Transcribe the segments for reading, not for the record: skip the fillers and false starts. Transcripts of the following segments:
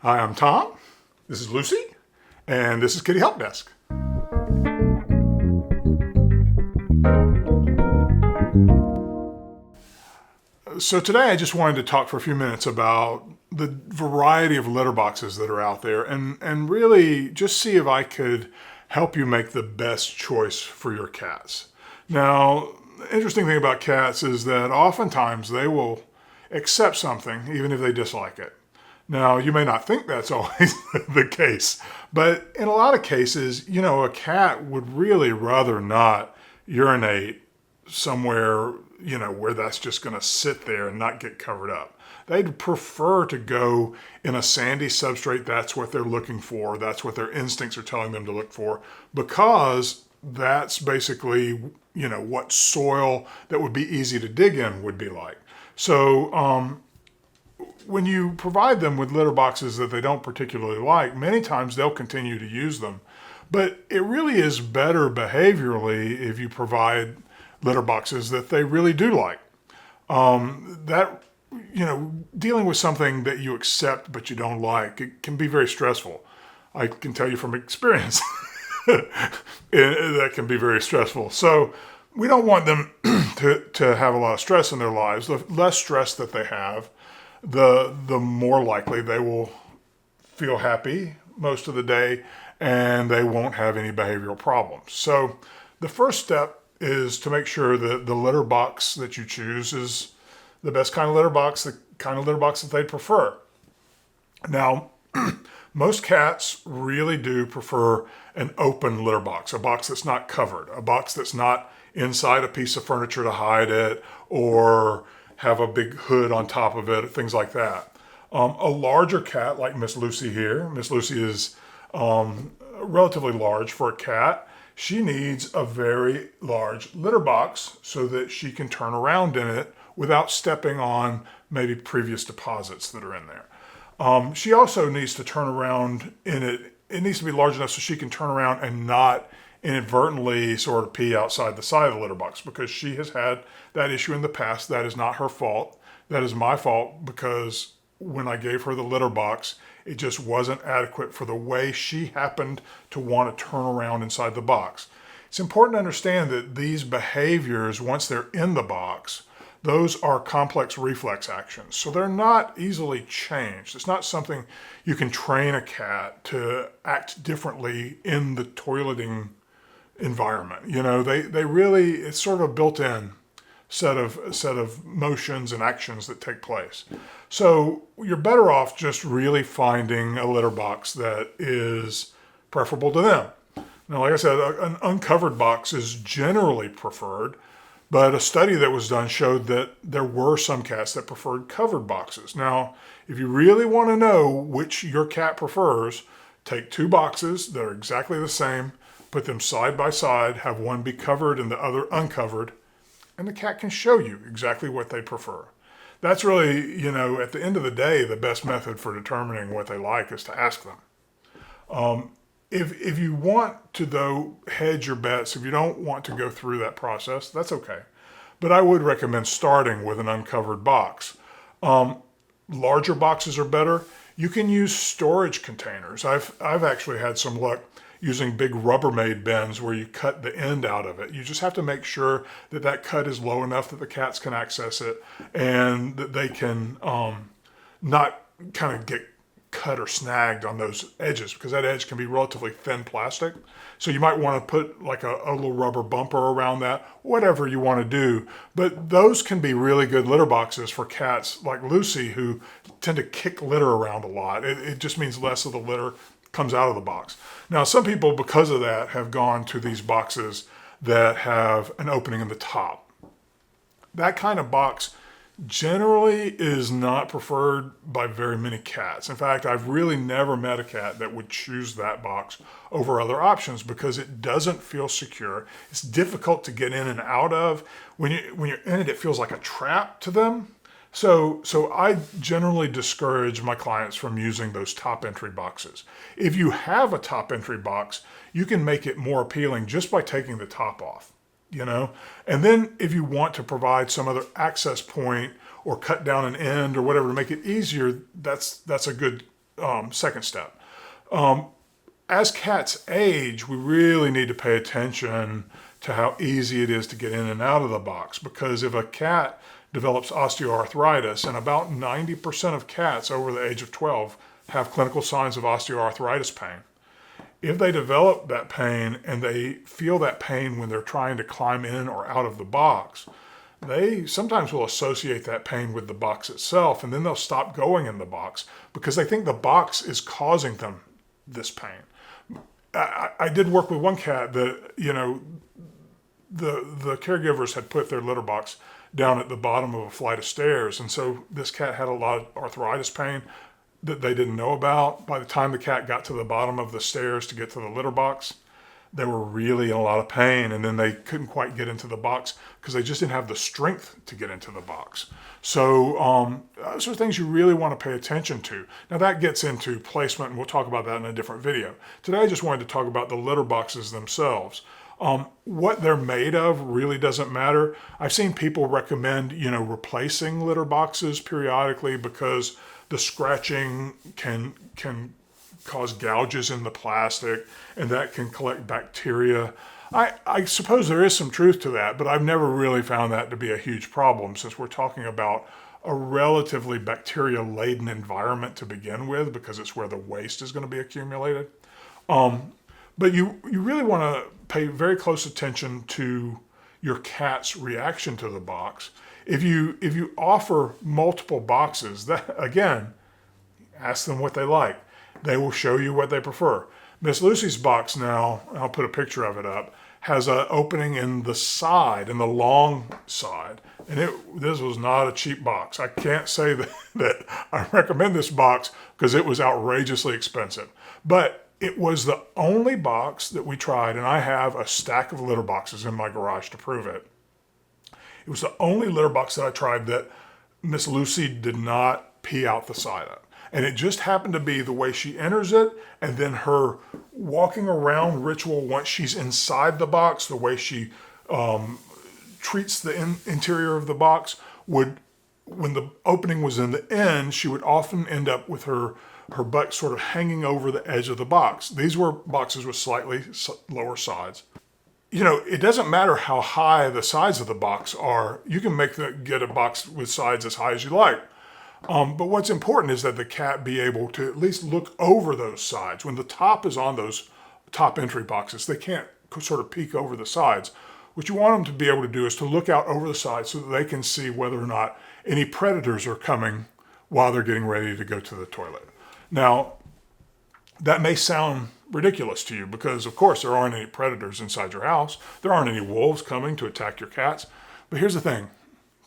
Hi, I'm Tom. This is Lucy, and this is Kitty Help Desk. So today I just wanted to talk for a few minutes about the variety of litter boxes that are out there and really just see if I could help you make the best choice for your cats. Now, the interesting thing about cats is that oftentimes they will accept something even if they dislike it. Now, you may not think that's always the case, but in a lot of cases, a cat would really rather not urinate somewhere, where that's just going to sit there and not get covered up. They'd prefer to go in a sandy substrate. That's what they're looking for. That's what their instincts are telling them to look for, because that's basically, what soil that would be easy to dig in would be like. So, when you provide them with litter boxes that they don't particularly like, many times they'll continue to use them. But it really is better behaviorally if you provide litter boxes that they really do like. Dealing with something that you accept but you don't like, it can be very stressful. I can tell you from experience that can be very stressful. So we don't want them to have a lot of stress in their lives. The less stress that they have, the more likely they will feel happy most of the day, and they won't have any behavioral problems. So the first step is to make sure that the litter box that you choose is the best kind of litter box, the kind of litter box that they prefer. Now, most cats really do prefer an open litter box, a box that's not covered, a box that's not inside a piece of furniture to hide it or have a big hood on top of it, things like that. A larger cat like Miss Lucy here, Miss Lucy is relatively large for a cat. She needs a very large litter box so that she can turn around in it without stepping on maybe previous deposits that are in there. She also needs to turn around in it. It needs to be large enough so she can turn around and not inadvertently sort of pee outside the side of the litter box, because she has had that issue in the past. That is not her fault. That is my fault, because when I gave her the litter box, it just wasn't adequate for the way she happened to want to turn around inside the box. It's important to understand that these behaviors, once they're in the box, those are complex reflex actions. So they're not easily changed. It's not something you can train a cat to act differently in the toileting environment. They really, it's sort of a built-in set of motions and actions that take place. So you're better off just really finding a litter box that is preferable to them. Now, like I said, an uncovered box is generally preferred, but a study that was done showed that there were some cats that preferred covered boxes. Now, if you really want to know which your cat prefers, take two boxes that are exactly the same, put them side by side, have one be covered and the other uncovered, and the cat can show you exactly what they prefer. That's really, at the end of the day, the best method for determining what they like is to ask them. If you want to, though, hedge your bets, if you don't want to go through that process, that's okay. But I would recommend starting with an uncovered box. Larger boxes are better. You can use storage containers. I've actually had some luck using big Rubbermaid bins where you cut the end out of it. You just have to make sure that that cut is low enough that the cats can access it and that they can not kind of get cut or snagged on those edges, because that edge can be relatively thin plastic. So you might want to put like a little rubber bumper around that, whatever you want to do. But those can be really good litter boxes for cats like Lucy, who tend to kick litter around a lot. It just means less of the litter comes out of the box. Now, some people, because of that, have gone to these boxes that have an opening in the top. That kind of box generally is not preferred by very many cats. In fact, I've really never met a cat that would choose that box over other options, because it doesn't feel secure. It's difficult to get in and out of. When you're in it, it feels like a trap to them. So I generally discourage my clients from using those top entry boxes. If you have a top entry box, you can make it more appealing just by taking the top off, And then if you want to provide some other access point or cut down an end or whatever to make it easier, that's a good second step. As cats age, we really need to pay attention to how easy it is to get in and out of the box, because if a cat develops osteoarthritis, and about 90% of cats over the age of 12 have clinical signs of osteoarthritis pain. If they develop that pain and they feel that pain when they're trying to climb in or out of the box, they sometimes will associate that pain with the box itself, and then they'll stop going in the box because they think the box is causing them this pain. I did work with one cat that, the caregivers had put their litter box down at the bottom of a flight of stairs, and so this cat had a lot of arthritis pain that they didn't know about. By the time the cat got to the bottom of the stairs to get to the litter box, they were really in a lot of pain, and then they couldn't quite get into the box because they just didn't have the strength to get into the box. So those are things you really want to pay attention to. Now that gets into placement, and we'll talk about that in a different video. Today I just wanted to talk about the litter boxes themselves. What they're made of really doesn't matter. I've seen people recommend, replacing litter boxes periodically because the scratching can cause gouges in the plastic, and that can collect bacteria. I suppose there is some truth to that, but I've never really found that to be a huge problem, since we're talking about a relatively bacteria-laden environment to begin with, because it's where the waste is going to be accumulated. But you really want to pay very close attention to your cat's reaction to the box. If you offer multiple boxes, that again, ask them what they like. They will show you what they prefer. Miss Lucy's box now, I'll put a picture of it up, has an opening in the side, in the long side. And this was not a cheap box. I can't say that I recommend this box because it was outrageously expensive. But it was the only box that we tried, and I have a stack of litter boxes in my garage to prove it. It was the only litter box that I tried that Miss Lucy did not pee out the side of. And it just happened to be the way she enters it, and then her walking around ritual once she's inside the box, the way she treats the interior of the box, when the opening was in the end, she would often end up with her butt sort of hanging over the edge of the box. These were boxes with slightly lower sides. It doesn't matter how high the sides of the box are. You can get a box with sides as high as you like. But what's important is that the cat be able to at least look over those sides. When the top is on those top entry boxes, they can't sort of peek over the sides. What you want them to be able to do is to look out over the sides so that they can see whether or not any predators are coming while they're getting ready to go to the toilet. Now, that may sound ridiculous to you because, of course, there aren't any predators inside your house. There aren't any wolves coming to attack your cats. But here's the thing.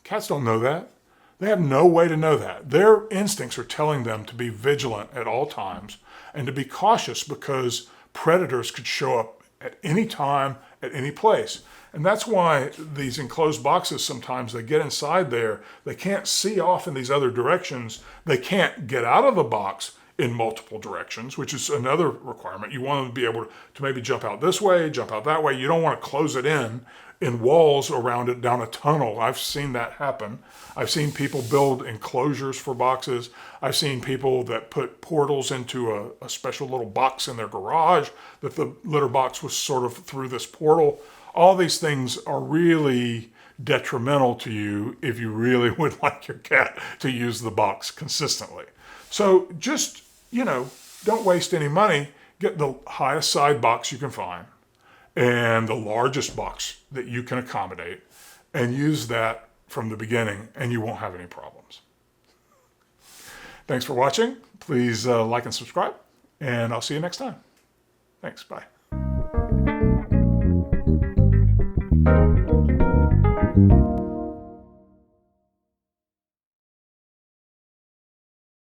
Cats don't know that. They have no way to know that. Their instincts are telling them to be vigilant at all times and to be cautious because predators could show up at any time, at any place. And that's why these enclosed boxes, sometimes they get inside there, they can't see off in these other directions. They can't get out of the box in multiple directions, which is another requirement. You want them to be able to maybe jump out this way, jump out that way. You don't want to close it in walls around it down a tunnel. I've seen that happen. I've seen people build enclosures for boxes. I've seen people that put portals into a special little box in their garage that the litter box was sort of through this portal. All these things are really detrimental to you if you really would like your cat to use the box consistently. So just, don't waste any money. Get the highest side box you can find and the largest box that you can accommodate, and use that from the beginning, and you won't have any problems. Thanks for watching. Please like and subscribe, and I'll see you next time. Thanks. Bye.